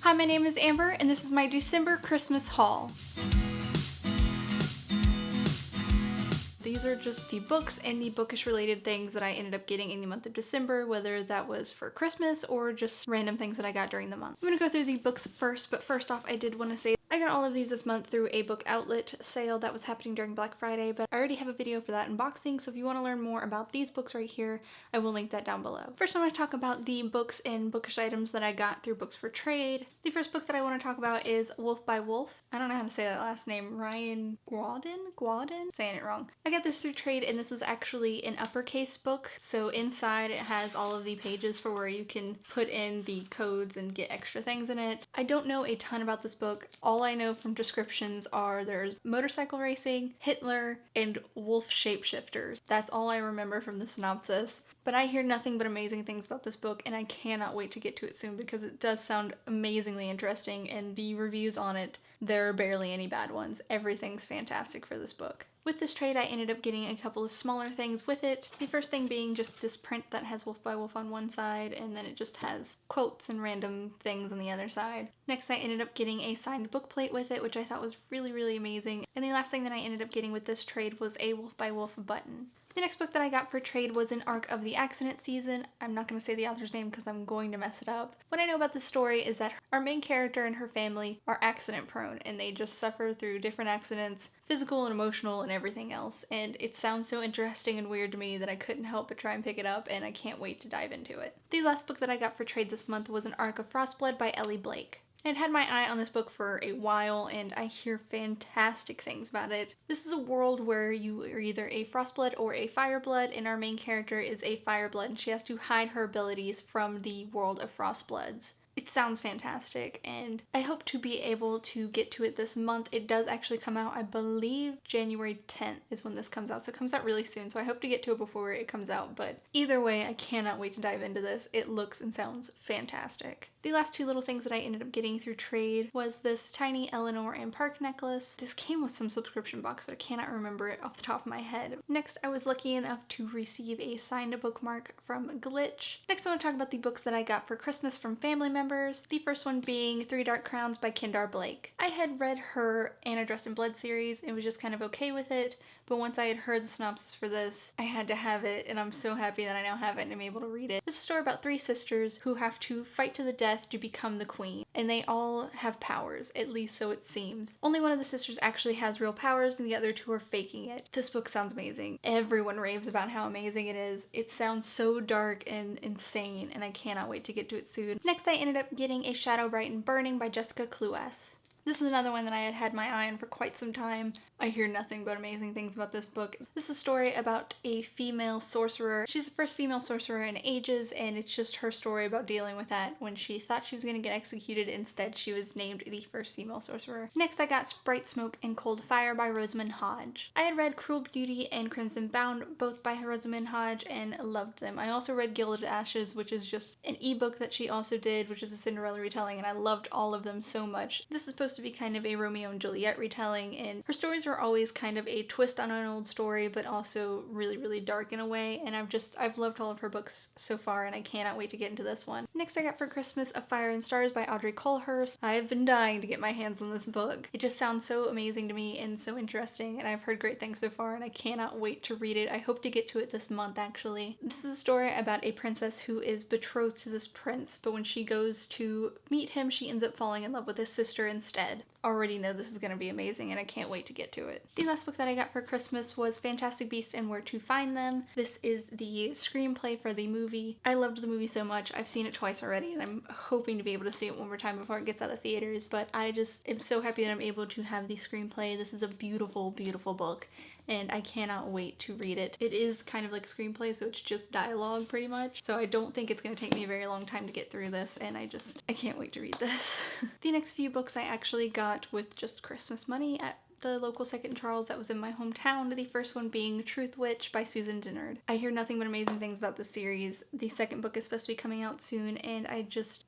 Hi, my name is Amber, and this is my December Christmas haul. These are just the books and the bookish related things that I ended up getting in the month of December, whether that was for Christmas or just random things that I got during the month. I'm gonna go through the books first, but first off, I did want to say I got all of these this month through a book outlet sale that was happening during Black Friday, but I already have a video for that unboxing, so if you want to learn more about these books right here, I will link that down below. First, I want to talk about the books and bookish items that I got through Books for Trade. The first book that I want to talk about is Wolf by Wolf. I don't know how to say that last name. Ryan Gwadin? Saying it wrong. I got this through Trade, and this was actually an uppercase book, so inside it has all of the pages for where you can put in the codes and get extra things in it. I don't know a ton about this book. All I know from descriptions are there's motorcycle racing, Hitler, and wolf shapeshifters. That's all I remember from the synopsis. But I hear nothing but amazing things about this book, and I cannot wait to get to it soon because it does sound amazingly interesting, and the reviews on it, there are barely any bad ones. Everything's fantastic for this book. With this trade, I ended up getting a couple of smaller things with it. The first thing being just this print that has Wolf by Wolf on one side, and then it just has quotes and random things on the other side. Next, I ended up getting a signed book plate with it, which I thought was really, really amazing. And the last thing that I ended up getting with this trade was a Wolf by Wolf button. The next book that I got for trade was an arc of the accident season. I'm not going to say the author's name because I'm going to mess it up. What I know about this story is that our main character and her family are accident prone, and they just suffer through different accidents, physical and emotional and everything else. And it sounds so interesting and weird to me that I couldn't help but try and pick it up, and I can't wait to dive into it. The last book that I got for trade this month was an arc of Frostblood by Ellie Blake. I'd had my eye on this book for a while, and I hear fantastic things about it. This is a world where you are either a Frostblood or a Fireblood, and our main character is a Fireblood, and she has to hide her abilities from the world of Frostbloods. It sounds fantastic, and I hope to be able to get to it this month. It does actually come out, I believe January 10th is when this comes out, so it comes out really soon, so I hope to get to it before it comes out, but either way, I cannot wait to dive into this. It looks and sounds fantastic. The last two little things that I ended up getting through trade was this tiny Eleanor and Park necklace. This came with some subscription box, but I cannot remember it off the top of my head. Next, I was lucky enough to receive a signed bookmark from Glitch. Next, I want to talk about the books that I got for Christmas from family members. The first one being Three Dark Crowns by Kendar Blake. I had read her Anna Dressed in Blood series and was just kind of okay with it, but once I had heard the synopsis for this, I had to have it, and I'm so happy that I now have it and I'm able to read it. This is a story about three sisters who have to fight to the death to become the queen, and they all have powers, at least so it seems. Only one of the sisters actually has real powers and the other two are faking it. This book sounds amazing. Everyone raves about how amazing it is. It sounds so dark and insane, and I cannot wait to get to it soon. Next, I ended up getting A Shadow Bright and Burning by Jessica Cluess. This is another one that I had had my eye on for quite some time. I hear nothing but amazing things about this book. This is a story about a female sorcerer. She's the first female sorcerer in ages, and it's just her story about dealing with that. When she thought she was going to get executed, instead she was named the first female sorcerer. Next, I got Bright Smoke and Cold Fire by Rosamund Hodge. I had read Cruel Beauty and Crimson Bound, both by Rosamund Hodge, and loved them. I also read Gilded Ashes, which is just an ebook that she also did, which is a Cinderella retelling, and I loved all of them so much. This is supposed to be kind of a Romeo and Juliet retelling, and her stories are always kind of a twist on an old story, but also really, really dark in a way, and I've loved all of her books so far, and I cannot wait to get into this one. Next, I got for Christmas A Fire and Stars by Audrey Coulhurst. I have been dying to get my hands on this book. It just sounds so amazing to me and so interesting, and I've heard great things so far, and I cannot wait to read it. I hope to get to it this month, actually. This is a story about a princess who is betrothed to this prince, but when she goes to meet him, she ends up falling in love with his sister instead. Already know this is going to be amazing, and I can't wait to get to it. The last book that I got for Christmas was Fantastic Beasts and Where to Find Them. This is the screenplay for the movie. I loved the movie so much. I've seen it twice already, and I'm hoping to be able to see it one more time before it gets out of theaters, but I just am so happy that I'm able to have the screenplay. This is a beautiful, beautiful book, and I cannot wait to read it. It is kind of like a screenplay, so it's just dialogue pretty much, so I don't think it's going to take me a very long time to get through this, and I can't wait to read this. The next few books I actually got with just Christmas money at the local Second Charles that was in my hometown, the first one being Truth Witch by Susan Dennard. I hear nothing but amazing things about this series. The second book is supposed to be coming out soon, and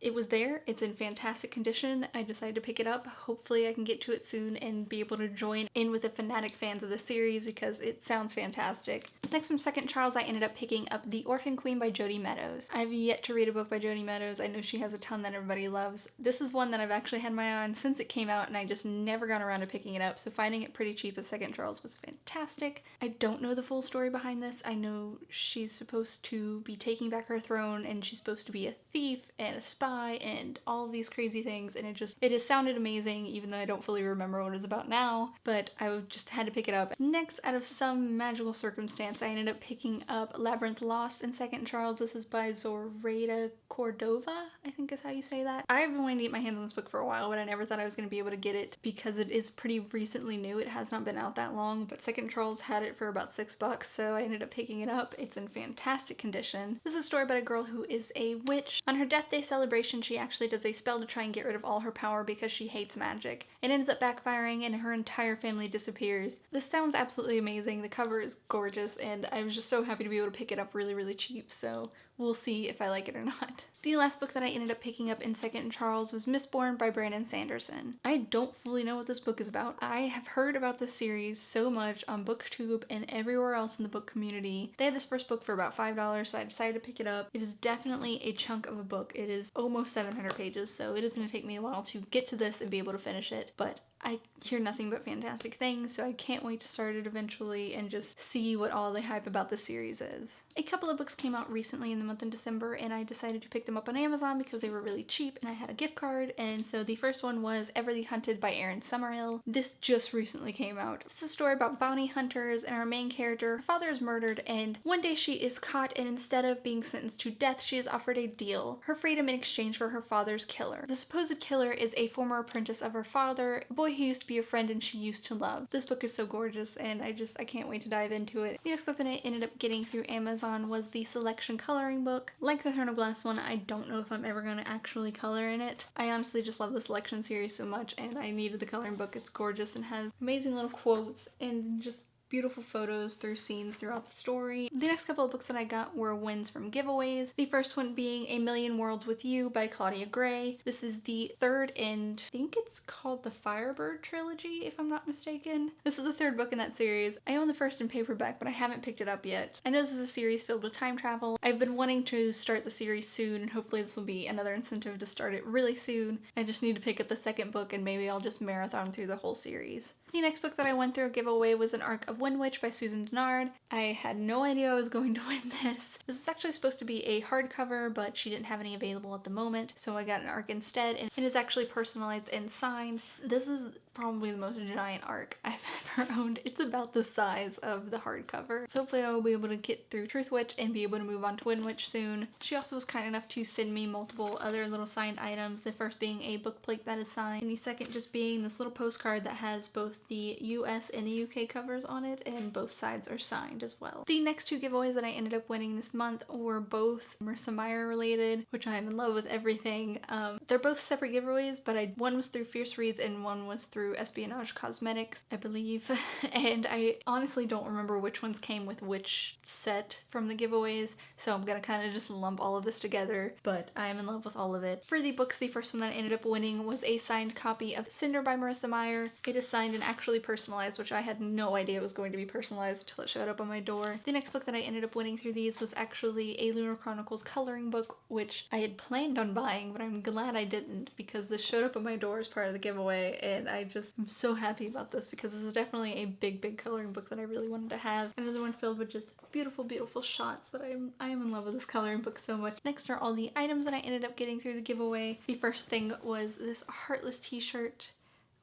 it was there. It's in fantastic condition. I decided to pick it up. Hopefully I can get to it soon and be able to join in with the fanatic fans of the series because it sounds fantastic. Next from Second Charles, I ended up picking up The Orphan Queen by Jodi Meadows. I've yet to read a book by Jodi Meadows. I know she has a ton that everybody loves. This is one that I've actually had my eye on since it came out, and I just never got around to picking it up, so finding it pretty cheap at Second Charles was fantastic. I don't know the full story behind this. I know she's supposed to be taking back her throne, and she's supposed to be a thief and a spy and all these crazy things, and it has sounded amazing, even though I don't fully remember what it's about now, but I just had to pick it up. Next, out of some magical circumstance, I ended up picking up Labyrinth Lost in Second Charles. This is by Zoraida Cordova, I think is how you say that. I've been wanting to get my hands on this book for a while, but I never thought I was going to be able to get it because it is pretty recently new. It has not been out that long, but Second Charles had it for about $6, so I ended up picking it up. It's in fantastic condition. This is a story about a girl who is a witch. On her death day celebration, she actually does a spell to try and get rid of all her power because she hates magic. It ends up backfiring and her entire family disappears. This sounds absolutely amazing. The cover is gorgeous, and I was just so happy to be able to pick it up really, really cheap, so we'll see if I like it or not. The last book that I ended up picking up in Second Charles was Mistborn by Brandon Sanderson. I don't fully know what this book is about. I have heard about this series so much on BookTube and everywhere else in the book community. They had this first book for about $5, so I decided to pick it up. It is definitely a chunk of a book. It is almost 700 pages, so it is going to take me a while to get to this and be able to finish it, but I hear nothing but fantastic things, so I can't wait to start it eventually and just see what all the hype about the series is. A couple of books came out recently in the month of December, and I decided to pick them up on Amazon because they were really cheap and I had a gift card, and so the first one was Everly Hunted by Erin Summerhill. This just recently came out. It's a story about bounty hunters, and our main character, her father is murdered, and one day she is caught, and instead of being sentenced to death, she is offered a deal: her freedom in exchange for her father's killer. The supposed killer is a former apprentice of her father, a boy who used to be a friend and she used to love. This book is so gorgeous, and I can't wait to dive into it. The next book that I ended up getting through Amazon was the Selection coloring book. Like the Throne of Glass one, I don't know if I'm ever going to actually color in it. I honestly just love the Selection series so much, and I needed the coloring book. It's gorgeous and has amazing little quotes and just beautiful photos through scenes throughout the story. The next couple of books that I got were wins from giveaways. The first one being A Million Worlds with You by Claudia Gray. This is the third and I think it's called the Firebird trilogy, if I'm not mistaken. This is the third book in that series. I own the first in paperback, but I haven't picked it up yet. I know this is a series filled with time travel. I've been wanting to start the series soon, and hopefully this will be another incentive to start it really soon. I just need to pick up the second book, and maybe I'll just marathon through the whole series. The next book that I went through a giveaway was An Arc of Wind Witch by Susan Dennard. I had no idea I was going to win this. This is actually supposed to be a hardcover, but she didn't have any available at the moment, so I got an arc instead, and it is actually personalized and signed. This is probably the most giant arc I've ever owned. It's about the size of the hardcover. So hopefully I will be able to get through Truth Witch and be able to move on to Wind Witch soon. She also was kind enough to send me multiple other little signed items, the first being a book plate that is signed, and the second just being this little postcard that has both the US and the UK covers on it, and both sides are signed as well. The next two giveaways that I ended up winning this month were both Marissa Meyer related, which I am in love with everything. They're both separate giveaways, but one was through Fierce Reads and one was through Espionage Cosmetics, I believe. And I honestly don't remember which ones came with which set from the giveaways, so I'm gonna kind of just lump all of this together, but I am in love with all of it. For the books, the first one that I ended up winning was a signed copy of Cinder by Marissa Meyer. It is signed and actually personalized, which I had no idea it was going to be personalized until it showed up on my door. The next book that I ended up winning through these was actually a Lunar Chronicles coloring book, which I had planned on buying, but I'm glad I didn't because this showed up on my door as part of the giveaway, and I'm so happy about this because this is definitely a big coloring book that I really wanted to have. Another one filled with just beautiful shots that I am in love with this coloring book so much. Next are all the items that I ended up getting through the giveaway. The first thing was this Heartless t-shirt.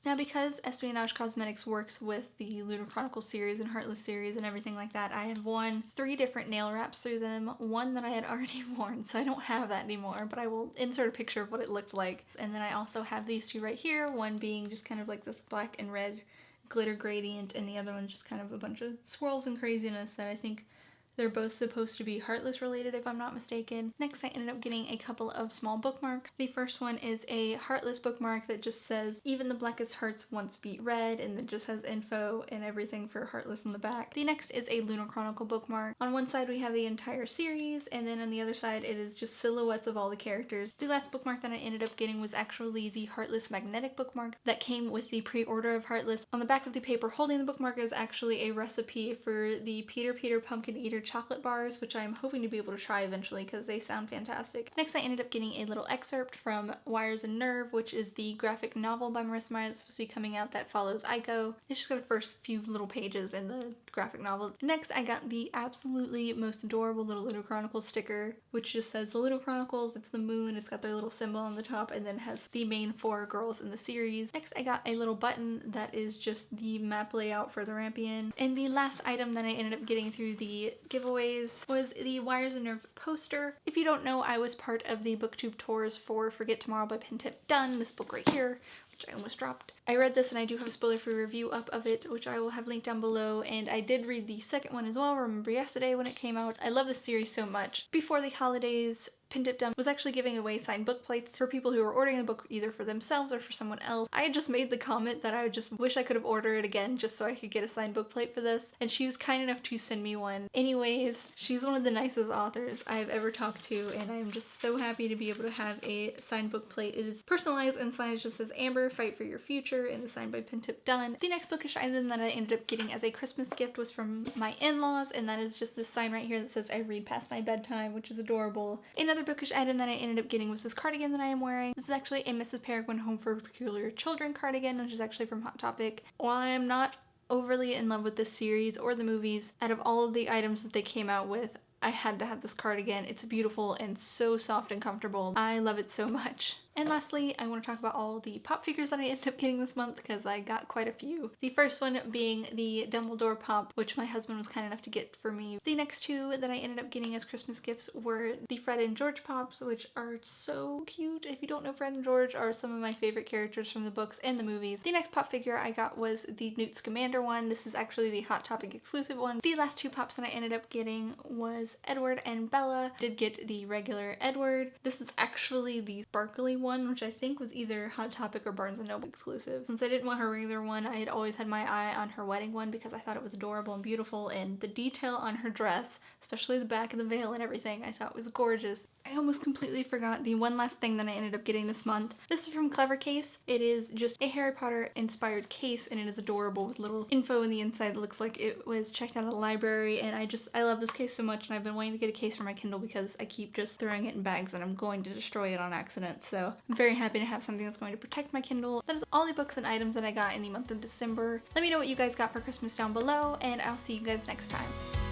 Now, because Espionage Cosmetics works with the Lunar Chronicles series and Heartless series and everything like that, I have won 3 different nail wraps through them. One that I had already worn, so I don't have that anymore, but I will insert a picture of what it looked like. And then I also have these two right here, one being just kind of like this black and red glitter gradient, and the other one just kind of a bunch of swirls and craziness that I think They're both supposed to be Heartless related if I'm not mistaken. Next I ended up getting a couple of small bookmarks. The first one is a Heartless bookmark that just says even the blackest hearts once beat red, and it just has info and everything for Heartless on the back. The next is a Lunar Chronicle bookmark. On one side we have the entire series, and then on the other side it is just silhouettes of all the characters. The last bookmark that I ended up getting was actually the Heartless magnetic bookmark that came with the pre-order of Heartless. On the back of the paper holding the bookmark is actually a recipe for the Peter Pumpkin Eater chocolate bars, which I'm hoping to be able to try eventually because they sound fantastic. Next I ended up getting a little excerpt from Wires and Nerve, which is the graphic novel by Marissa Meyer that's supposed to be coming out that follows Aiko. It's just got the first few little pages in the graphic novel. Next I got the absolutely most adorable little Lunar Chronicles sticker, which just says the Lunar Chronicles, it's the moon, it's got their little symbol on the top, and then has the main 4 girls in the series. Next I got a little button that is just the map layout for the Rampion. And the last item that I ended up getting through the giveaways was the Wires and Nerve poster. If you don't know, I was part of the booktube tours for Forget Tomorrow by Pentip Done, this book right here, which I almost dropped. I read this and I do have a spoiler-free review up of it, which I will have linked down below, and I did read the second one as well, Remember Yesterday, when it came out. I love this series so much. Before the holidays, Pentip Done was actually giving away signed book plates for people who were ordering the book either for themselves or for someone else. I had just made the comment that I just wish I could have ordered it again just so I could get a signed book plate for this, and she was kind enough to send me one. Anyways, she's one of the nicest authors I've ever talked to, and I'm just so happy to be able to have a signed book plate. It is personalized and signed. It just says Amber, Fight for Your Future, and is signed by Pentip Done. The next bookish item that I ended up getting as a Christmas gift was from my in-laws, and that is just this sign right here that says I read past my bedtime, which is adorable. Another bookish item that I ended up getting was this cardigan that I am wearing. This is actually a Mrs. Peregrine Home for Peculiar Children cardigan, which is actually from Hot Topic. While I am not overly in love with this series or the movies, out of all of the items that they came out with, I had to have this cardigan. It's beautiful and so soft and comfortable. I love it so much. And lastly, I want to talk about all the pop figures that I ended up getting this month because I got quite a few. The first one being the Dumbledore pop, which my husband was kind enough to get for me. The next two that I ended up getting as Christmas gifts were the Fred and George pops, which are so cute. If you don't know, Fred and George are some of my favorite characters from the books and the movies. The next pop figure I got was the Newt Scamander one. This is actually the Hot Topic exclusive one. The last two pops that I ended up getting was Edward and Bella. I did get the regular Edward. This is actually the sparkly one, which I think was either Hot Topic or Barnes & Noble exclusive. Since I didn't want her regular one, I had always had my eye on her wedding one because I thought it was adorable and beautiful, and the detail on her dress, especially the back of the veil and everything, I thought was gorgeous. I almost completely forgot the one last thing that I ended up getting this month. This is from Clever Case. It is just a Harry Potter inspired case, and it is adorable with little info in the inside. It looks like it was checked out at a library, and I love this case so much, and I've been wanting to get a case for my Kindle because I keep just throwing it in bags and I'm going to destroy it on accident. So I'm very happy to have something that's going to protect my Kindle. That is all the books and items that I got in the month of December. Let me know what you guys got for Christmas down below, and I'll see you guys next time.